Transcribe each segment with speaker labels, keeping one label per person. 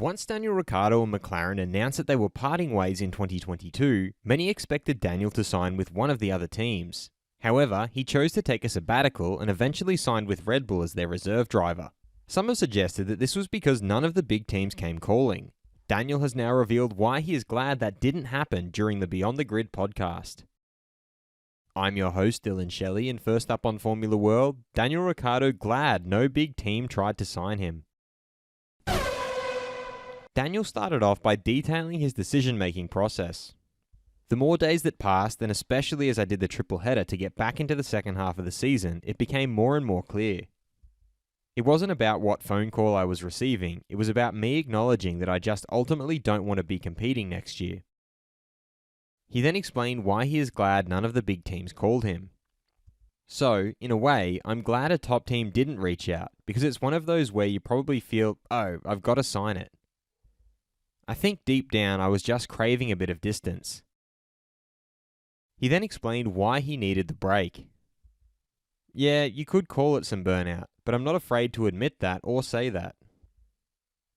Speaker 1: Once Daniel Ricciardo and McLaren announced that they were parting ways in 2022, many expected Daniel to sign with one of the other teams. However, he chose to take a sabbatical and eventually signed with Red Bull as their reserve driver. Some have suggested that this was because none of the big teams came calling. Daniel has now revealed why he is glad that didn't happen during the Beyond the Grid podcast. I'm your host, Dillon Shelley, and first up on Formula World, Daniel Ricciardo glad no big team tried to sign him. Daniel started off by detailing his decision-making process. The more days that passed, and especially as I did the triple header to get back into the second half of the season, it became more and more clear. It wasn't about what phone call I was receiving, it was about me acknowledging that I just ultimately don't want to be competing next year. He then explained why he is glad none of the big teams called him. So, in a way, I'm glad a top team didn't reach out, because it's one of those where you probably feel, oh, I've got to sign it. I think deep down I was just craving a bit of distance. He then explained why he needed the break. Yeah, you could call it some burnout, but I'm not afraid to admit that or say that.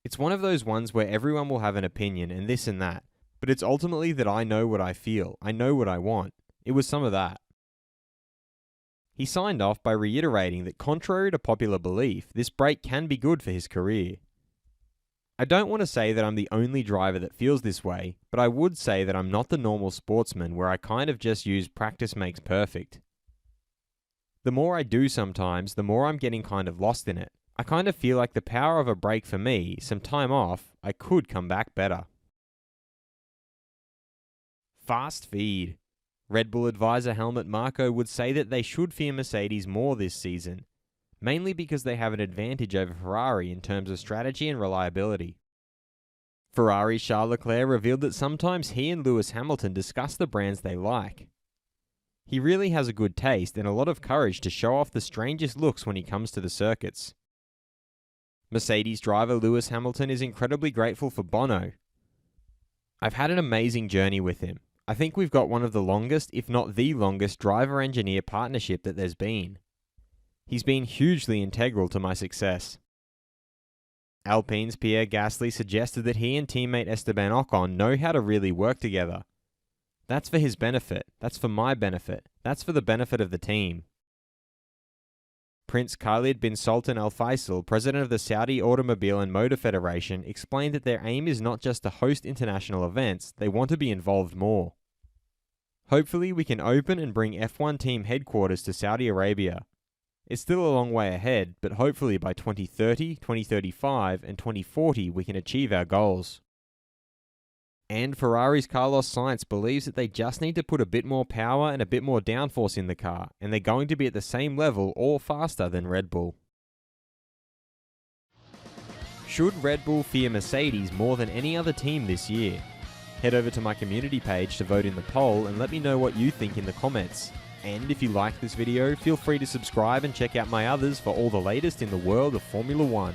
Speaker 1: It's one of those ones where everyone will have an opinion and this and that, but it's ultimately that I know what I feel, I know what I want. It was some of that. He signed off by reiterating that contrary to popular belief, this break can be good for his career. I don't want to say that I'm the only driver that feels this way, but I would say that I'm not the normal sportsman where I kind of just use practice makes perfect. The more I do sometimes, the more I'm getting kind of lost in it. I kind of feel like the power of a break for me, some time off, I could come back better. Fast feed. Red Bull advisor Helmut Marko would say that they should fear Mercedes more this season, mainly because they have an advantage over Ferrari in terms of strategy and reliability. Ferrari's Charles Leclerc revealed that sometimes he and Lewis Hamilton discuss the brands they like. He really has a good taste and a lot of courage to show off the strangest looks when he comes to the circuits. Mercedes driver Lewis Hamilton is incredibly grateful for Bono. I've had an amazing journey with him. I think we've got one of the longest, if not the longest, driver-engineer partnership that there's been. He's been hugely integral to my success. Alpine's Pierre Gasly suggested that he and teammate Esteban Ocon know how to really work together. That's for his benefit, that's for my benefit, that's for the benefit of the team. Prince Khalid bin Sultan Al Faisal, president of the Saudi Automobile and Motor Federation, explained that their aim is not just to host international events, they want to be involved more. Hopefully we can open and bring F1 team headquarters to Saudi Arabia. It's still a long way ahead, but hopefully by 2030, 2035 and 2040 we can achieve our goals. And Ferrari's Carlos Sainz believes that they just need to put a bit more power and a bit more downforce in the car, and they're going to be at the same level or faster than Red Bull. Should Red Bull fear Mercedes more than any other team this year? Head over to my community page to vote in the poll and let me know what you think in the comments. And if you like this video, feel free to subscribe and check out my others for all the latest in the world of Formula 1.